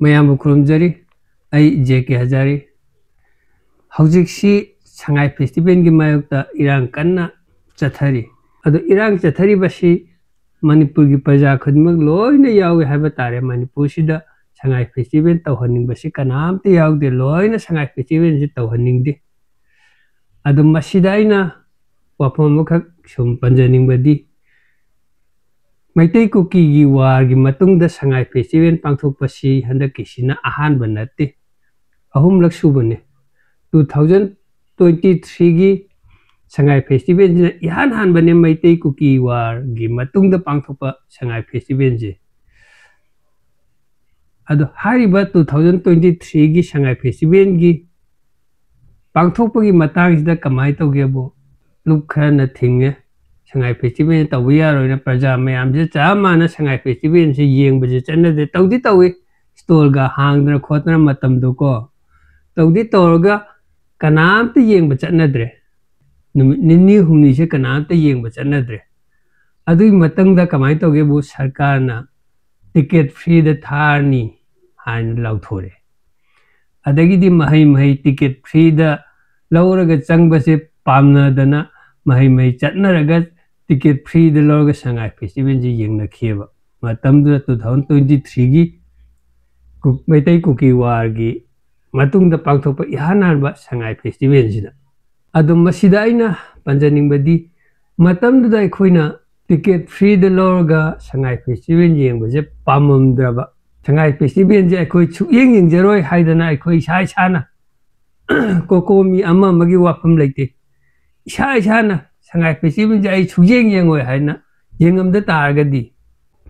ꯃꯌꯥꯝꯕꯨ ꯈꯨꯔꯨꯝꯖꯔꯤ ꯑꯩ JK ꯍꯖꯥꯔꯤ ꯍꯧꯖꯤꯛꯁꯤ ꯁꯉꯥꯏ ꯐꯦꯁꯇꯤꯚꯦꯜꯒꯤ ꯃꯥꯌꯣꯛꯇ ꯏꯔꯥꯡ ꯀꯟꯅ ꯆꯠꯊꯔꯤ ꯑꯗꯣ ꯏꯔꯥꯡ ꯆꯠꯊꯔꯤꯕꯁꯤ ꯃꯅꯤꯄꯨꯔꯒꯤ ꯄ꯭ꯔꯖꯥ ꯈꯨꯗꯤꯡꯃꯛ ꯂꯣꯏꯅ ꯌꯥꯎꯏ ꯍꯥꯏꯕ ꯇꯥꯔꯦ ꯃꯅꯤꯄꯨꯔꯁꯤꯗ ꯁꯉꯥꯏ ꯐꯦꯁꯇꯤꯚꯦꯜ ꯇꯧꯍꯟꯅꯤꯡꯕꯁꯤ ꯀꯅꯥꯝꯇ ꯌꯥꯎꯗꯦ ꯂꯣꯏꯅ ꯁꯉꯥꯏ ꯐꯦꯁꯇꯤꯚꯦꯜꯁꯤ ꯇꯧꯍꯟꯅꯤꯡꯗꯦ ꯑꯗꯣ ꯃꯁꯤꯗ ꯑꯩꯅ ꯋꯥꯐꯝ ꯑꯃꯈꯛ ꯁꯨꯝ ꯄꯟꯖꯅꯤꯡꯕꯗꯤ ꯃꯩꯇꯩ ꯀꯨꯀꯤꯒꯤ ꯋꯥꯔꯒꯤ ꯃꯇꯨꯡꯗ ꯁꯉꯥꯏ ꯐꯦꯁꯇꯤꯚꯦꯜ ꯄꯥꯡꯊꯣꯛꯄꯁꯤ ꯍꯟꯗꯛꯀꯤꯁꯤꯅ ꯑꯍꯥꯟꯕ ꯅꯠꯇꯦ ꯑꯍꯨꯝꯂꯛ ꯁꯨꯕꯅꯤ 2023ꯒꯤ ꯁꯉꯥꯏ ꯐꯦꯁꯇꯤꯚꯦꯜꯁꯤꯅ इहान हानबने मैतै कुकी वारगी मतुंगदा पांगथोकपा संगाई फेस्टिवल जे अदो हारिबा 2023 गी संगाई फेस्टिवल गी पांगथोकपगी मतांगसिदा कमाय तौगेबो लुखना थिंगे संगाई फेस्टिवल तौबा यारोयना प्रजा मयाम जे चामाना संगाई फेस्टिवल से येंगबजे चन्नदे तौदी तौई स्टॉल गा हांगदना खोतना मतमदो को तौदी तौरगा कनामते येंगब चन्नद्रे निन्नी हुमनी से कनामते येंगब चन्नद्रे अदुई मतंगदा कमाय तौगेबो सरकारना टिकट फ्री द थारनी हान लाउथोरे अदगिदी महै महै टिकट फ्री द लौरगा चंगबसे पामनदना महै महै चन्नरगा टिकट फ्री द लौरगा संगाई फेस्टिवल जे येंगनखेबा मतमदुदा 2023 गी मैतै कुकी वारगी मतुंगदा पांगथोकपा इहान हानबा संगाई फेस्टिवल जिदा अदुम मसिदा आइना पंजनिंगबदी मतमदुदा अखोइना टिकट फ्री द लौरगा संगाई फेस्टिवल येंगबजे पाममद्रबा संगाई फेस्टिवल जे अखोइ सुयेंग येंगजरोय हाइदना अखोइ इसा इसाना कोकोमी अमा मगी वाफम लैते इसा इसाना संगाई फेस्टिवल जे आई सुयेंग येंगोय हाइना येंगमदा तारगदी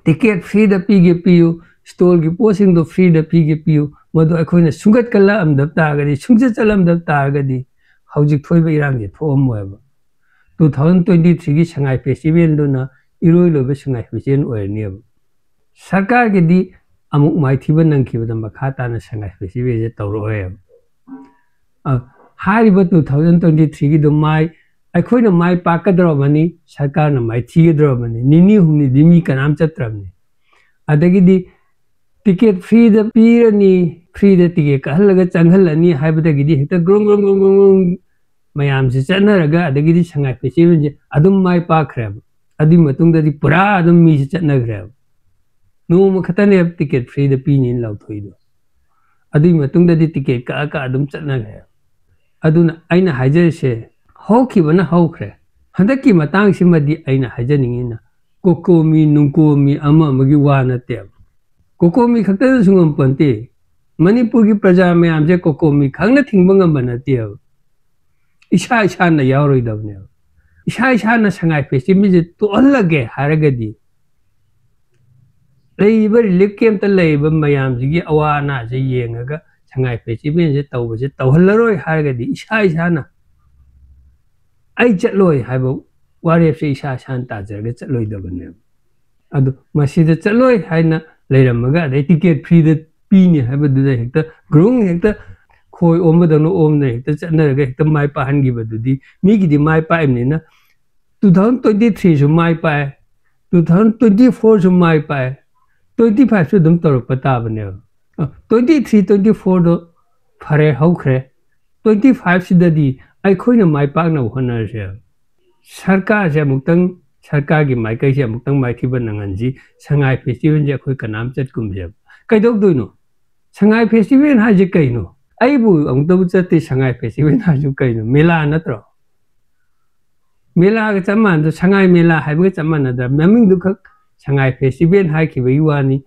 टिकट फ्री द पीगे पियु स्टॉल की पोसिंग दो फ्री द पीगे पियु मदो अखोइना सुंगत कला अमदब तारगदी सुंगजे चलमदब तारगदी हौजिक थोइबा इरांगे थोअमोयबा 2023 की संगाई फेस्टिवल दुना इरोय लोबे संगाई फेस्टिवल ओयरनियब सरकार के दी अमुक माइथिबा नंखिबदा मखा ताना संगाई फेस्टिवल जे तौरोयब हारिबा 2023 की दो माइ अखोइना माइ पाकद्रबनी सरकार ना माइ थिगद्रबनी निनी हुमनी दिमी कनाम चत्रबनी अदगिदी टिकट फ्री द पीरनी फ्री द टिकट कहलगा चंगहलनी हाइबदगिदी हेक्ता ग्रोंग ग्रोंग ग्रोंग ग्रोंग मयाम से चन्नरगा अदगिदी संगाई फेस्टिवल जे अदुम माइ पाखरेब अदि मतुंगददी पुरा अदुम मी से चन्नगरेब नोम खतने टिकट फ्री द पीनी लाउथोइदो अदि मतुंगददी टिकट का अदुम चन्नगरेब अदुना आइना हाइजरसे हौखिबना हौखरे हंदकी मतांग सिमदी आइना हाइजनिंगिना कोकोमी नुंकोमी अमा मगी वा नतेब कोकोमी खतन सुंगम पंते मणिपुर की प्रजा में आमजे कोकोमी खंगना थिंगबंगम बनतेब इसा इसा न यारोइदबने इसा इसा न संगाई फेस्टिवल जे तोहलगे हारगदी लेइबा रिलीफ कैंप त लेइबा मयाम जिगी अवाना जे येंगगा संगाई फेस्टिवल जे तौबजे तौहलरोय हारगदी इसा इसा न आई चलोय हाइबो वारेफ से इसा सान ताजरगे चलोइदबने अदु मसिदा चलोय हाइना लेरमगा दे टिकट फ्री द पीनी हाइबदुदा हेक्ता ग्रोंग हेक्ता खोय ओमदनो ओमने हेक्ता चन्नरगा हेक्ता माइ पाहनगिबदुदी मिगिदी माइ पाइमनेना 2023 सु माइ पाए 2024 सु माइ पाए 25 सु दम तोरपा ताबने 23 24 दो फरे हौखरे 25 सिददी अखोइना माइ पाकना होनरसे सरकार से मुक्तंग सरकार की माइकई से मुक्तंग माइथिबा नंगनजी संगाई फेस्टिवल जे अखोइ कनाम चतकुमजे कैदौदोइनो संगाई फेस्टिवल हाजे कैनो आइबु अमुतबु चते संगाई फेस्टिवल हाजु कैनो मेला नत्रो मेला ग चमान दो संगाई मेला हाइबे चमान द ममिंग दुख संगाई फेस्टिवल हाइखिबई वानी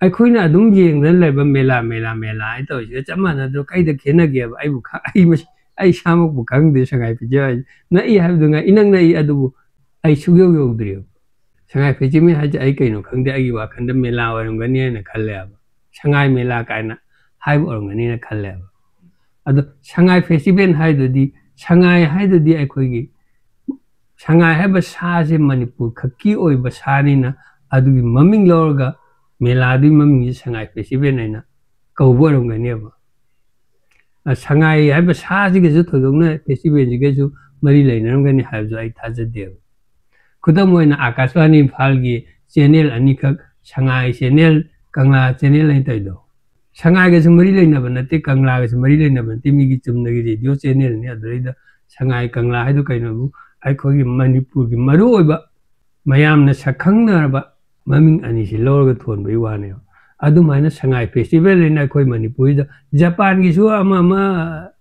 अखोइना अदुम येंगदन लेबा मेला मेला मेला आइ तौसे चमान दो कैद खेनगेब आइबु आई सामक बु खंगदे संगाई फेस्टिवल न इ हाइबदुंगा इनंग न इ अदुबु आई सुगयो योगद्रियो संगाई फेस्टिवल हाजे आई कैनो खंगदे आई वाखंद मेला ओरंगनी न खल्लेब संगाई मेला कायना हाइब ओरंगनी न खल्लेब अदो संगाई फेस्टिवल हाइदुदी संगाई हाइदुदी अखोइगी संगाई हाइबा साजे मणिपुर खक्की ओइबा सानिना अदुगी ममिंग लौरगा मेलादुई ममिंग संगाई फेस्टिवल नाइना कौबो ओरंगनीब संगाई हाइबा साजिगेजु थोदोंना फेस्टिवल जिगेजु मरी लेनरंगनी हाइबजु आई थाजदेब खुदम ओइना आकाशवाणी इम्फाल की चैनल अनिखक संगाई चैनल कंगला चैनल आई तैदो Shanghai Mari Lena Banati, Kangla Mari Lena Bantimiki Chumnagi radio channel near the reader, Shanghai Kangla Hadukainu, I call him Manipur Maruba, Mayam Sakanga, Maming Anishi Lorgaton by one. Adu minus Shanghai Festival in a Koi Manipur, Japan Gisua Mama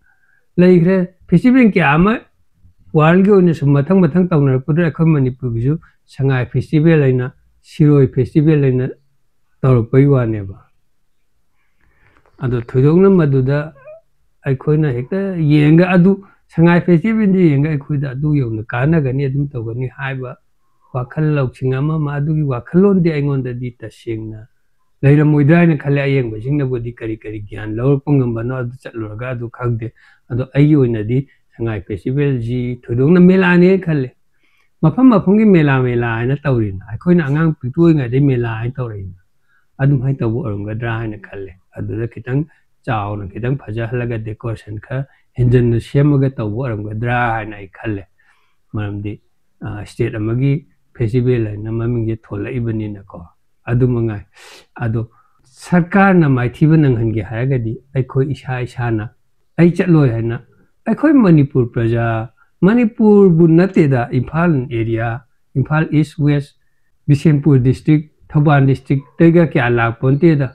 like Festival Kiama, Walgo in some Matang Town, put a Manipur, Shanghai Festival in a Shiro Festival in a Toropa never. Ado Tudong Maduda, I could hector, Yenga Adu, Shanghai Festival in the Yenga could adu you, the Kana Ganadum Togani Haiba, Wakalo Chingama Madu, Wakalon de Angon the Dita Shingna. Later Mudrain Kalayang, but Jinga would carry Karikian, Lower Pungam, but not Lorgado Kagde, and the Ayu in the D, Shanghai Festival G, Tudong Melane Kale. Mapama Pungi Mela and a Taurin. I couldn't angang doing a de Mela and Taurin. Adum Haita Warunga dry and a Kale. Adu the Kitang, Chow and Kitang Pajalaga decoration car, and then the Shemagat of Warunga dry and I Kale. Madam de State Amagi, Festival and Namaming get tola even in a car. Adumangai Ado Sarkarna my Tiban and Hangi Hagadi, I call Isha Shana, I Chatloyana, I call Manipur Praja, Manipur Bunateda, Impal area, Impal East West, Bishenpur district, Thaban district, Tega Kiala Ponteda,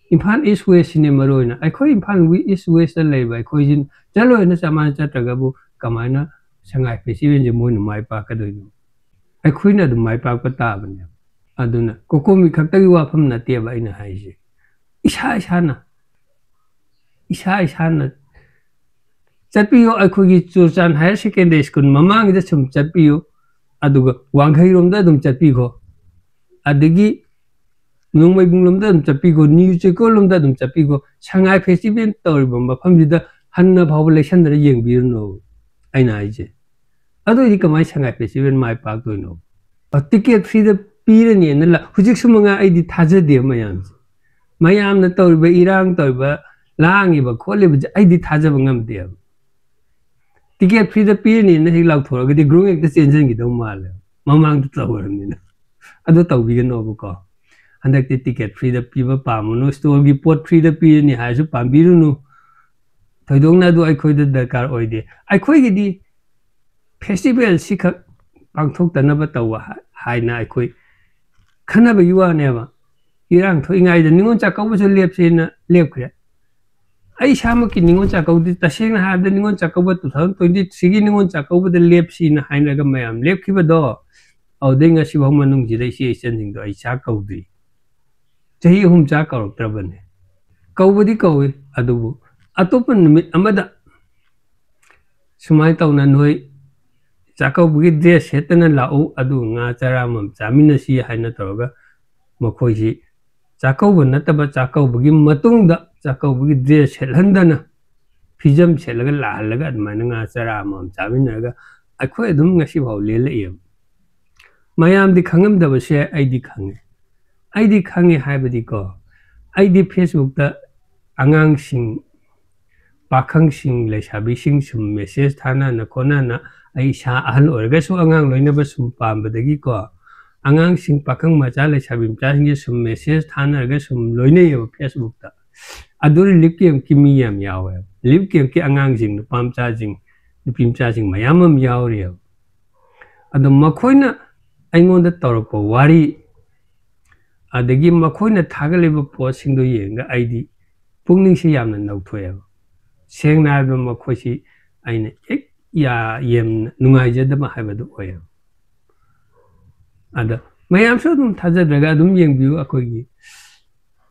Impal East West in Maroina, I call Impal East West labor, I call in Jalo and Samanta Tagabu, Kamana, Shanghai Festival, the moon my Pakado. I couldn't do my Papa Taban. Aduna, Kokomi Katawa from Nativa in a high. Isha Hana Chapio, I could get to San Higher Secondary School, Mamang the Sum Chapio, Aduga, Wanghirum Dadum Chapigo, Adigi, Numay Bungum Dadum Chapigo, New Chicolum Dadum Chapigo, Shanghai Festival, Toribum, from the Hanna population that young beer no. I know. Other come Shanghai Festival, my park to know. A ticket free the Pirani and the Hujixumanga I did hazard dear Mayams. Mayam the Torba Irang Torba, Lang Iba College, I did hazardangam dear. Ticket free the Pirani and the Hill of Torga, the growing the Senjing Domala, Mamang the Tower. Other Toby no call. And that the ticket free the people Pamuno store report free the Pirani has a Pambiruno. I don't know do I quitted the car oide. I quitted the festival Sika Pangtok the Nabatawa, High Night Quit. Canaba you are never. Irang to I the Ningon Chako was a lips in a lepre. I shamaki Ningon Chako did the Shing had the Ningon Chako to 20 Sigin Ningon Chako with the lips in a Hinagamam, lep keep a door. Oh, then a Shivamanung Jidashi sending to a Chako D. Jahi whom Chako of Trabane. Kowadi Kowi, Adubu. Atopan Amada Sumaita Nanoi. Chako with this Hetan and Lao Adu Nataram, Samina Si Hanatoga, Mokoji. Chako will not about Chako begin Matunda, Chako with this Helandana. Pijam Shelaga Lagat Mananga Saram, Saminaga. I quite them as you Lilium. Mayam the Kangam that was share ID Kangi. ID Kangi Habitico. ID Facebook the Angang Sing Bakang Sing, Leshabi Sing, some messages Tana Nakonana. I shall or guess so angang loinaba sum pam but the giko. Angang sing pakang majala shabim chasing some messages tanner guess some loine of Facebook. Aduri lipium kimiam yawe. Lipium ki angang sing the pump charging, the pim charging mayamam yaurio. At the Makoina, I know the Toropo worry. At the game Makoina tagaleba posting the yang ID. Punging Siam and no 12. Saying na Makoshi, I Ya yem nungaja the Mahabad oil. Ada Mayam Sodum Taza Dragadum Yang View Akogi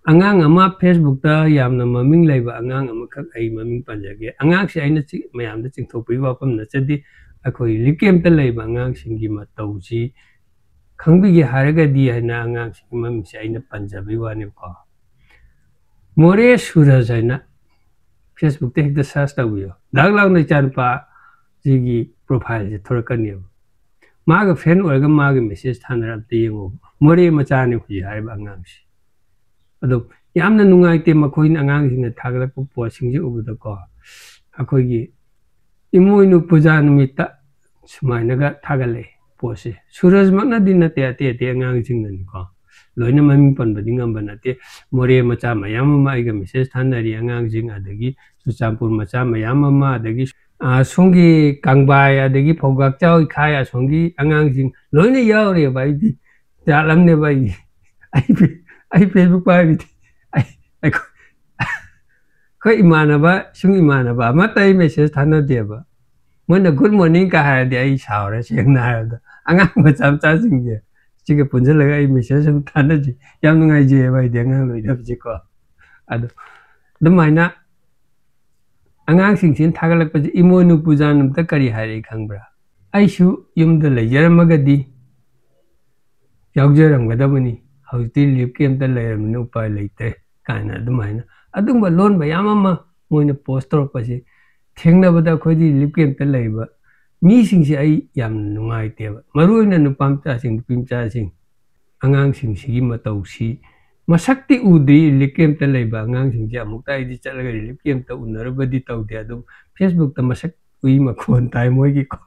Angang Ama Facebook da Yam na Maming Lava Angang Amakak ay Maming Panjagi. Angang si Aina Mayam the Topi Wapam Nasadi Akoi Likem the Lava Angang Singima Tauji Kangbigi Haraga Dia na Angang Singimam si Aina Panjabi Wanipka. More Surazana Facebook take the Sasta wheel. Daglang the Chanpa. Ziggy profile the Turkanium. Maga friend or a maga message tanner up the young More Machani, who I bangangs. Although Yamna Nungai Macoin angangs in the Tagalapo posing over the car. Akogi Imuinu Puzanumita, Sumainaga Tagale, Pose. Suras Magna dinner theatre angangs in the car. loina mami pon bading ambanate more macha mayam ma iga message thanari angang jing adagi Chuchampur macha mayam ma adagi songi kangbai adagi phogak chau khaya songi angang jing loina yaure bai di jalam ne bai ai Facebook bai bi ai khoi imanaba sung imanaba matai message thanadeba When a good morning ka hai di ai shower seng na da angang macam cha sing je chiga punjal laga ai message sam thana ji yam ngai je bai de ngang loi da ji ko ado dumaina angang sing sin thagalak pa imonu pujan ta kari hai khangbra ai su yum da lai jar magadi yaugjaram gadabani hauti lip kem ta lai ram nu pa lai te kana dumaina adum ba lon ba yamama moina poster pa ji ꯊꯦꯡꯅꯕꯗ ꯑꯩꯈꯣꯏꯗꯤ ꯂꯤꯞꯀꯦꯝꯇ ꯂꯩꯕ ꯃꯤꯁꯤꯡꯁꯦ ꯑꯩ ꯌꯥꯝ ꯅꯨꯡꯉꯥꯏꯇꯦꯕ ꯃꯔꯨꯑꯣꯏꯅ ꯅꯨꯄꯥꯃꯆꯥꯁꯤꯡ ꯅꯨꯄꯤꯃꯆꯥꯁꯤꯡ ꯑꯉꯥꯡꯁꯤꯡꯁꯤꯒꯤ ꯃꯇꯧꯁꯤ ꯃꯁꯛꯇꯤ ꯎꯗ꯭ꯔꯤ ꯂꯤꯞꯀꯦꯝꯇ ꯂꯩꯕ ꯑꯉꯥꯡꯁꯤꯡꯁꯦ ꯑꯃꯨꯛꯇ ꯑꯩꯗꯤ ꯆꯠꯂꯒ ꯂꯤꯞꯀꯦꯝꯇ ꯎꯅꯔꯕꯗꯤ ꯇꯧꯗꯦ ꯑꯗꯨ ꯐꯦꯁꯕꯨꯛꯇ ꯃꯁꯛ ꯎꯏ ꯃꯈꯣꯟ ꯇꯥꯏ ꯃꯣꯏꯒꯤꯀꯣ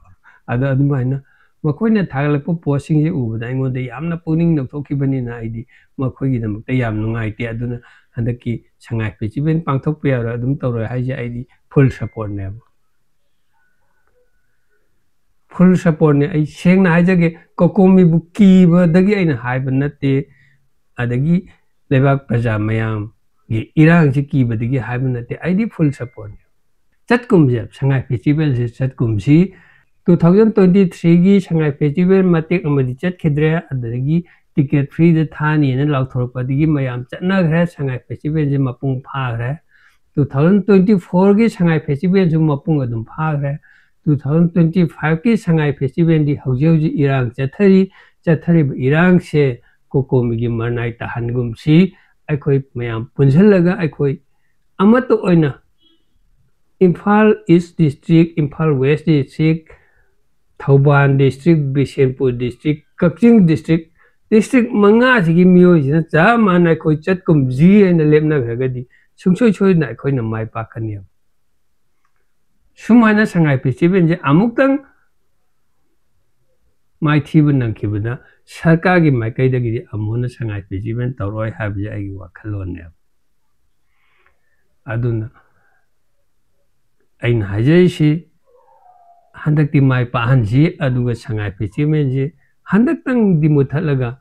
ꯑꯗꯣ ꯑꯗꯨꯃꯥꯏꯅ ꯃꯈꯣꯏꯅ ꯊꯥꯒꯠꯂꯛꯄ ꯄꯣꯁꯁꯤꯡꯁꯦ ꯎꯕꯗ ꯑꯩꯉꯣꯟꯗ ꯌꯥꯝꯅ ꯄꯨꯛꯅꯤꯡ ꯅꯧꯊꯣꯛꯈꯤꯕꯅꯤꯅ ꯑꯩꯗꯤ ꯃꯈꯣꯏꯒꯤꯗꯃꯛꯇ ꯌꯥꯝ ꯅꯨꯡꯉꯥꯏꯇꯦ ꯑꯗꯨꯅ ꯍꯟꯗꯛꯀꯤ ꯁꯉꯥꯏ ꯐꯦꯁꯇꯤꯚꯦꯜ ꯄꯥꯡꯊꯣꯛꯄ ꯌꯥꯔꯣꯏ ꯑꯗꯨꯝ ꯇꯧꯔꯣꯏ ꯍꯥꯏꯁꯦ ꯑꯩꯗꯤ full support ne full support ne ai seng na haijage kokomi bu ki ba dagi aina haiba natte adagi lebak praja mayam gi irang ji ki ba dagi haiba natte ai di full support ne chatkum je sangai festival je chatkum si 2023 gi sangai festival matek amadi chat khidre adagi ticket free de thani ne laukthor pa dagi mayam chatna gre sangai festival je mapung pha gre 2024 की Sangai festival जो मपुंग अदुम फाग्रे 2025 की Sangai festival दी हौजे हौजे इरांग चथरी इरांग से कोकोमी की मरनाई तहनगुम सी अखोई मयाम पुंझलगा अखोई अमत ओइना Imphal east district Imphal west district Thoubal district Bishnupur district Kakching district मंगा सिगी मियोजिना चा माना अखोई चतकुम जी एना लेपना भगदी Sungsoi choi na khoi na mai pa kaniya sumaina sangai festival je amuktang mai thibu nang khibuna sarkar gi mai kai da gi amona sangai festival tawroi habi ai wa khalon ne aduna ain hajai si handak ti mai pa han ji aduga sangai festival je handak tang di muthalaga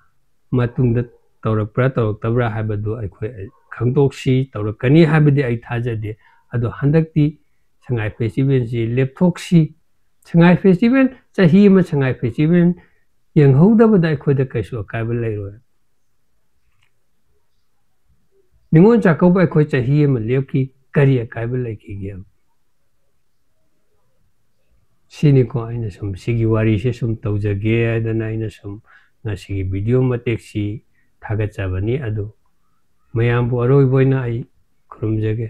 matung da tawrak tabra habadu ai khoi khangdoksi tawrakani habidi ai thajade ado handakti sangai festival ji lepthoksi sangai festival chahi ma sangai festival yang hauda badai khoda kaisu akaibal leiro ningon chakau bai khoi chahi ma lepki kari akaibal leiki gem sini ko aina sum sigi wari se sum tawjage adana aina sum na sigi video mateksi thagachabani ado mayam bu aroi boina ai khurumjage